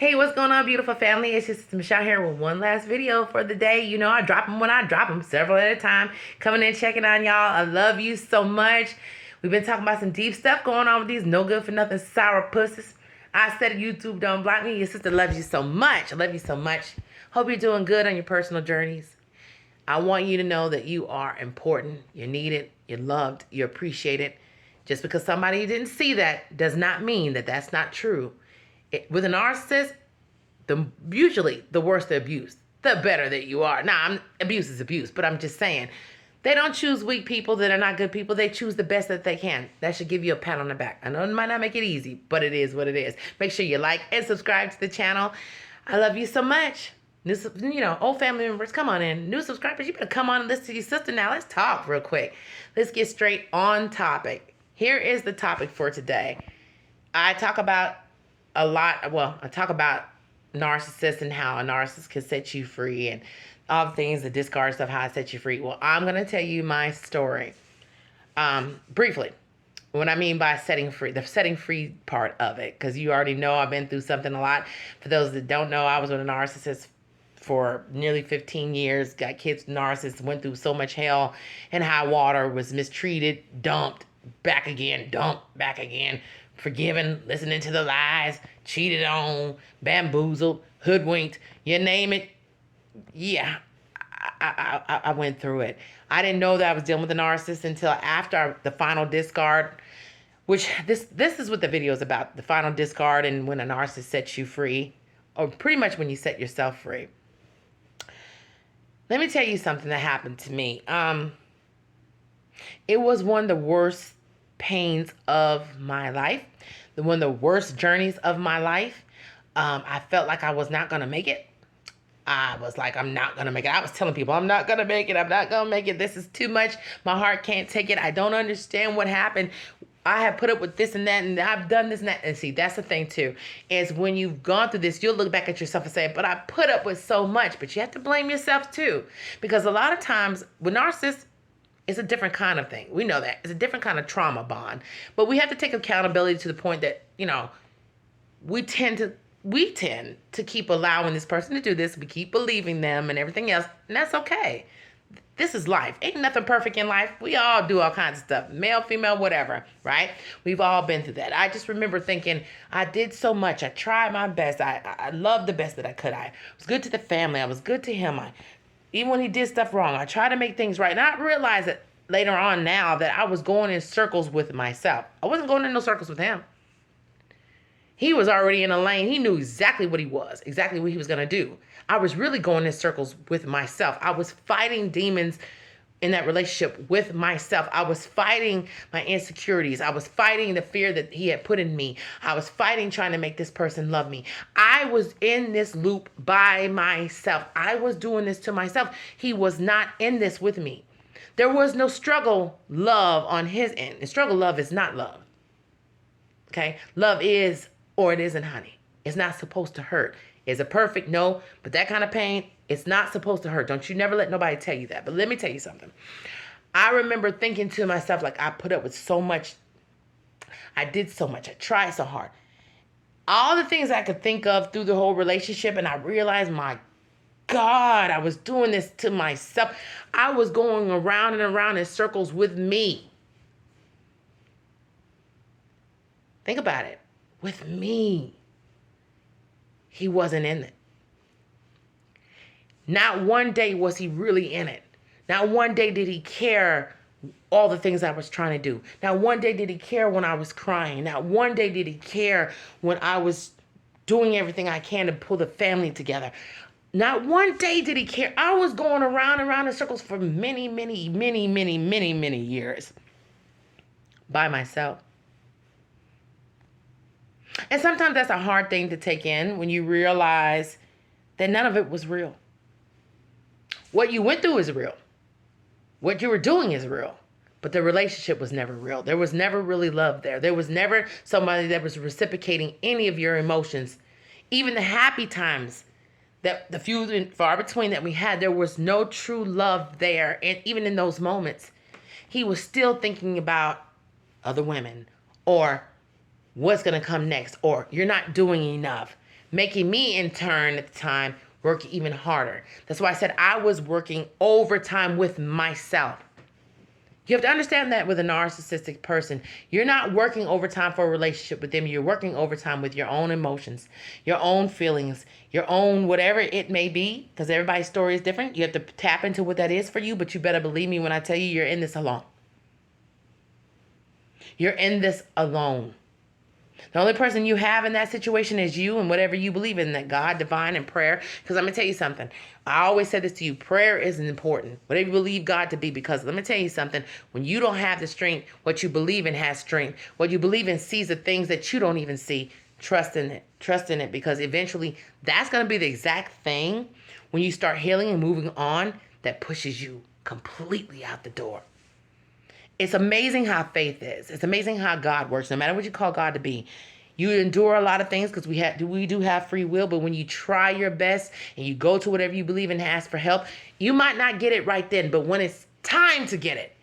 Hey, what's going on, beautiful family? It's just Michelle here with one last video for the day. You know, I drop them when I drop them, several at a time. Coming in, checking on y'all. I love you so much. We've been talking about some deep stuff going on with these no good for nothing sour pussies. I said YouTube don't block me. Your sister loves you so much. I love you so much. Hope you're doing good on your personal journeys. I want you to know that you are important. You're needed. You're loved. You're appreciated. Just because somebody didn't see that does not mean that that's not true. With a narcissist, usually the worse the abuse, the better that you are. Now, abuse is abuse, but I'm just saying, they don't choose weak people that are not good people. They choose the best that they can. That should give you a pat on the back. I know it might not make it easy, but it is what it is. Make sure you like and subscribe to the channel. I love you so much. New, old family members, come on in. New subscribers, you better come on and listen to your sister now. Let's talk real quick. Let's get straight on topic. Here is the topic for today. I talk about I talk about narcissists and how a narcissist can set you free and all the things, the discard stuff, how I set you free. Well, I'm going to tell you my story briefly. What I mean by setting free, the setting free part of it, because you already know I've been through something a lot. For those that don't know, I was with a narcissist for nearly 15 years, got kids with narcissists, went through so much hell and high water, was mistreated, dumped, back again, forgiven, listening to the lies, cheated on, bamboozled, hoodwinked, you name it. Yeah, I went through it. I didn't know that I was dealing with a narcissist until after the final discard, which this is what the video is about, the final discard and when a narcissist sets you free, or pretty much when you set yourself free. Let me tell you something that happened to me. It was one of the worst pains of my life, one of the worst journeys of my life. I felt like I was not going to make it. I was like, I'm not going to make it. I was telling people, I'm not going to make it. I'm not going to make it. This is too much. My heart can't take it. I don't understand what happened. I have put up with this and that, and I've done this and that. And see, that's the thing too, is when you've gone through this, you'll look back at yourself and say, but I put up with so much. But you have to blame yourself too. Because a lot of times with narcissists, it's a different kind of thing. We know that. It's a different kind of trauma bond. But we have to take accountability to the point that, we tend to keep allowing this person to do this. We keep believing them and everything else. And that's okay. This is life. Ain't nothing perfect in life. We all do all kinds of stuff. Male, female, whatever, right? We've all been through that. I just remember thinking, I did so much. I tried my best. I loved the best that I could. I was good to the family. I was good to him. Even when he did stuff wrong, I tried to make things right. And I realized that later on now that I was going in circles with myself. I wasn't going in no circles with him. He was already in a lane. He knew exactly what he was, exactly what he was going to do. I was really going in circles with myself. I was fighting demons in that relationship with myself. I was fighting my insecurities. I was fighting the fear that he had put in me. I was fighting trying to make this person love me. I was in this loop by myself. I was doing this to myself. He was not in this with me. There was no struggle love on his end. And struggle love is not love. Okay? Love is or it isn't, honey. It's not supposed to hurt. Is it perfect? No. But that kind of pain, it's not supposed to hurt. Don't you never let nobody tell you that. But let me tell you something. I remember thinking to myself, like, I put up with so much. I did so much. I tried so hard. All the things I could think of through the whole relationship, and I realized, my God, I was doing this to myself. I was going around and around in circles with me. Think about it. With me. He wasn't in it. Not one day was he really in it. Not one day did he care all the things I was trying to do. Not one day did he care when I was crying. Not one day did he care when I was doing everything I can to pull the family together. Not one day did he care. I was going around and around in circles for many years by myself. And sometimes that's a hard thing to take in when you realize that none of it was real. What you went through is real. What you were doing is real. But the relationship was never real. There was never really love there. There was never somebody that was reciprocating any of your emotions. Even the happy times, that the few and far between that we had, there was no true love there. And even in those moments, he was still thinking about other women or what's going to come next, or you're not doing enough. making me in turn at the time work even harder. That's why I said I was working overtime with myself. You have to understand that with a narcissistic person, you're not working overtime for a relationship with them. You're working overtime with your own emotions, your own feelings, your own whatever it may be, because everybody's story is different. You have to tap into what that is for you, but you better believe me when I tell you you're in this alone. You're in this alone. The only person you have in that situation is you and whatever you believe in, that God, divine, and prayer. Because I'm going to tell you something. I always said this to you. Prayer is important. Whatever you believe God to be. Because let me tell you something. When you don't have the strength, what you believe in has strength. What you believe in sees the things that you don't even see. Trust in it. Trust in it. Because eventually that's going to be the exact thing when you start healing and moving on that pushes you completely out the door. It's amazing how faith is. It's amazing how God works. No matter what you call God to be, you endure a lot of things because we do have free will. But when you try your best and you go to whatever you believe in and ask for help, you might not get it right then. But when it's time to get it,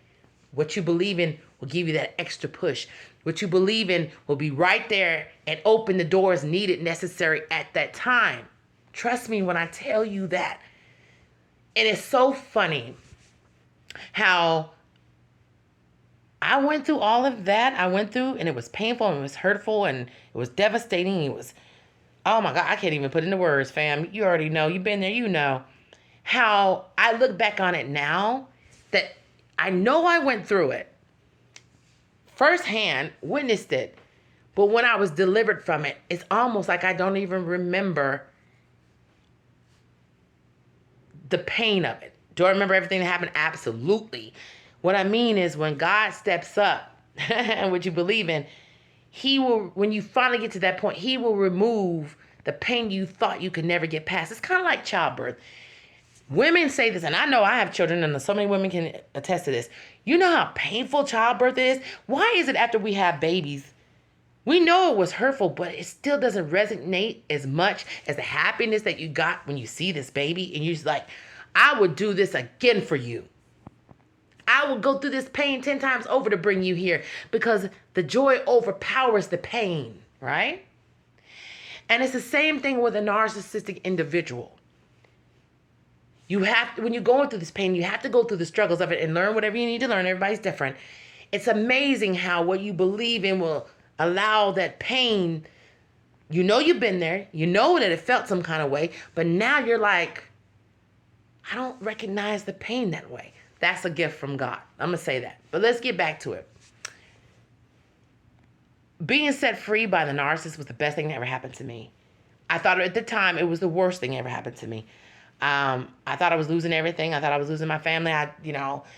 what you believe in will give you that extra push. What you believe in will be right there and open the doors needed, necessary at that time. Trust me when I tell you that. And it's so funny how I went through all of that. And it was painful and it was hurtful and it was devastating. It was, oh my God, I can't even put into words, fam. You already know. You've been there, you know. How I look back on it now that I know I went through it. Firsthand, witnessed it. But when I was delivered from it, it's almost like I don't even remember the pain of it. Do I remember everything that happened? Absolutely. What I mean is when God steps up and what you believe in, he will, when you finally get to that point, he will remove the pain you thought you could never get past. It's kind of like childbirth. Women say this, and I know I have children, and so many women can attest to this. You know how painful childbirth is? Why is it after we have babies, we know it was hurtful, but it still doesn't resonate as much as the happiness that you got when you see this baby, and you're just like, I would do this again for you. I will go through this pain 10 times over to bring you here because the joy overpowers the pain, right? And it's the same thing with a narcissistic individual. You have to, when you're going through this pain, you have to go through the struggles of it and learn whatever you need to learn. Everybody's different. It's amazing how what you believe in will allow that pain. You know you've been there. You know that it felt some kind of way. But now you're like, I don't recognize the pain that way. That's a gift from God. I'm going to say that. But let's get back to it. Being set free by the narcissist was the best thing that ever happened to me. I thought at the time it was the worst thing that ever happened to me. I thought I was losing everything. I thought I was losing my family. I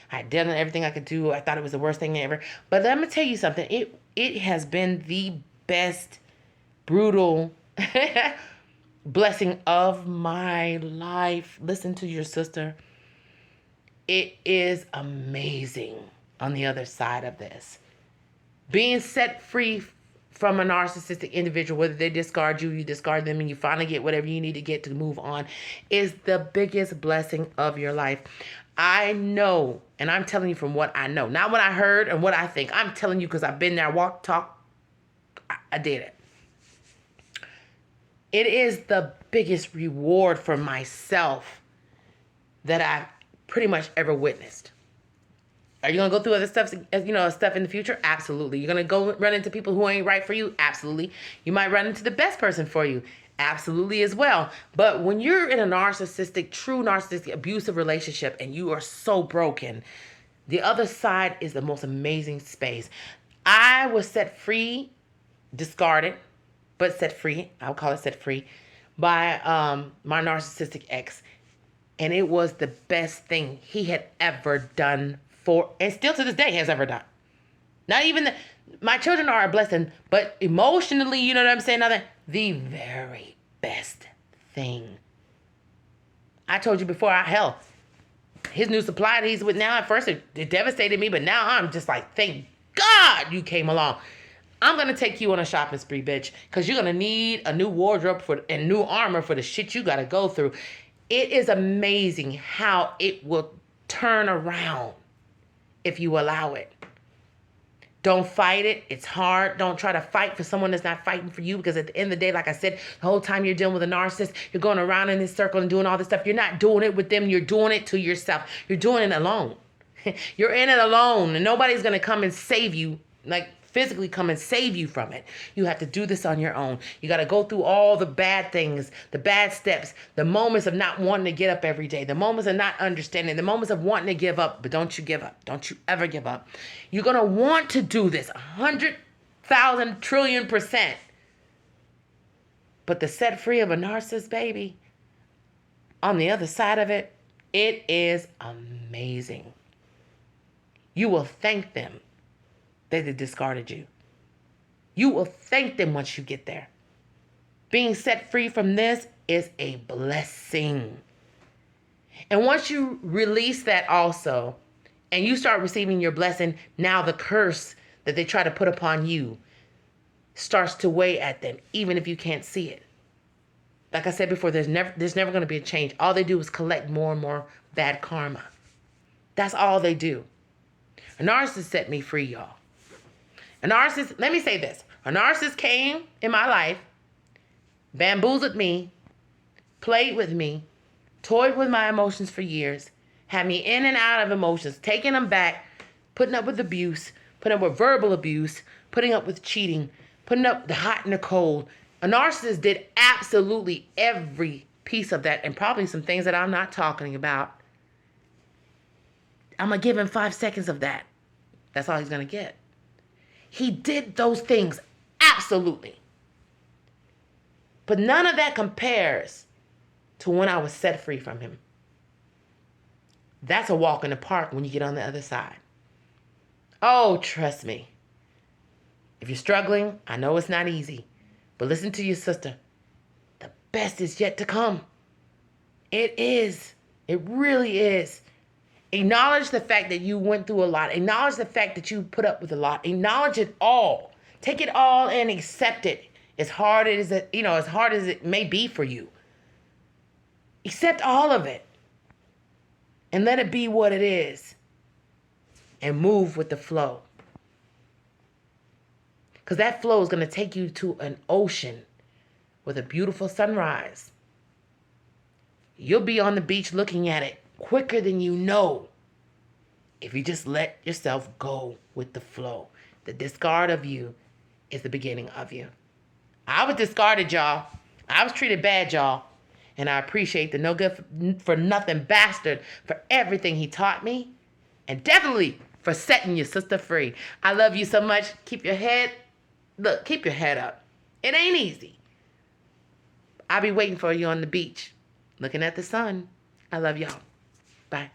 had done everything I could do. I thought it was the worst thing ever. But let me tell you something. It has been the best, brutal blessing of my life. Listen to your sister. It is amazing on the other side of this. Being set free from a narcissistic individual, whether they discard you, you discard them, and you finally get whatever you need to get to move on, is the biggest blessing of your life. I know, and I'm telling you from what I know, not what I heard and what I think. I'm telling you because I've been there, walked, talked, I did it. It is the biggest reward for myself that I've pretty much ever witnessed. Are you going to go through other stuff in the future? Absolutely. You're going to go run into people who ain't right for you? Absolutely. You might run into the best person for you? Absolutely as well. But when you're in a true narcissistic, abusive relationship and you are so broken, the other side is the most amazing space. I was set free, discarded, but set free. I'll call it set free by my narcissistic ex. And it was the best thing he had ever done and still to this day has ever done. Not even my children are a blessing, but emotionally, you know what I'm saying? The very best thing. I told you before, his new supply that he's with now, at first it devastated me, but now I'm just like, thank God you came along. I'm going to take you on a shopping spree, bitch, because you're going to need a new wardrobe and new armor for the shit you got to go through. It is amazing how it will turn around if you allow it. Don't fight it. It's hard. Don't try to fight for someone that's not fighting for you, because at the end of the day, like I said, the whole time you're dealing with a narcissist, you're going around in this circle and doing all this stuff. You're not doing it with them. You're doing it to yourself. You're doing it alone. You're in it alone, and nobody's going to come and save you, like physically come and save you from it. You have to do this on your own. You got to go through all the bad things, the bad steps, the moments of not wanting to get up every day, the moments of not understanding, the moments of wanting to give up. But don't you give up. Don't you ever give up. You're going to want to do this 100,000 trillion%. But the set free of a narcissist, baby, on the other side of it, it is amazing. You will thank them that they discarded you. You will thank them once you get there. Being set free from this is a blessing. And once you release that also, and you start receiving your blessing, now the curse that they try to put upon you starts to weigh at them, even if you can't see it. Like I said before, there's never going to be a change. All they do is collect more and more bad karma. That's all they do. A narcissist set me free, y'all. A narcissist, let me say this. A narcissist came in my life, bamboozled me, played with me, toyed with my emotions for years, had me in and out of emotions, taking them back, putting up with abuse, putting up with verbal abuse, putting up with cheating, putting up the hot and the cold. A narcissist did absolutely every piece of that, and probably some things that I'm not talking about. I'm going to give him 5 seconds of that. That's all he's going to get. He did those things, absolutely. But none of that compares to when I was set free from him. That's a walk in the park when you get on the other side. Oh, trust me. If you're struggling, I know it's not easy. But listen to your sister. The best is yet to come. It is. It really is. Acknowledge the fact that you went through a lot. Acknowledge the fact that you put up with a lot. Acknowledge it all. Take it all and accept it. As hard as it may be for you. Accept all of it. And let it be what it is. And move with the flow. Because that flow is going to take you to an ocean with a beautiful sunrise. You'll be on the beach looking at it quicker than you know, if you just let yourself go with the flow. The discard of you is the beginning of you. I was discarded, y'all. I was treated bad, y'all. And I appreciate the no good for nothing bastard for everything he taught me. And definitely for setting your sister free. I love you so much. Keep your head up. It ain't easy. I'll be waiting for you on the beach, looking at the sun. I love y'all. Bye.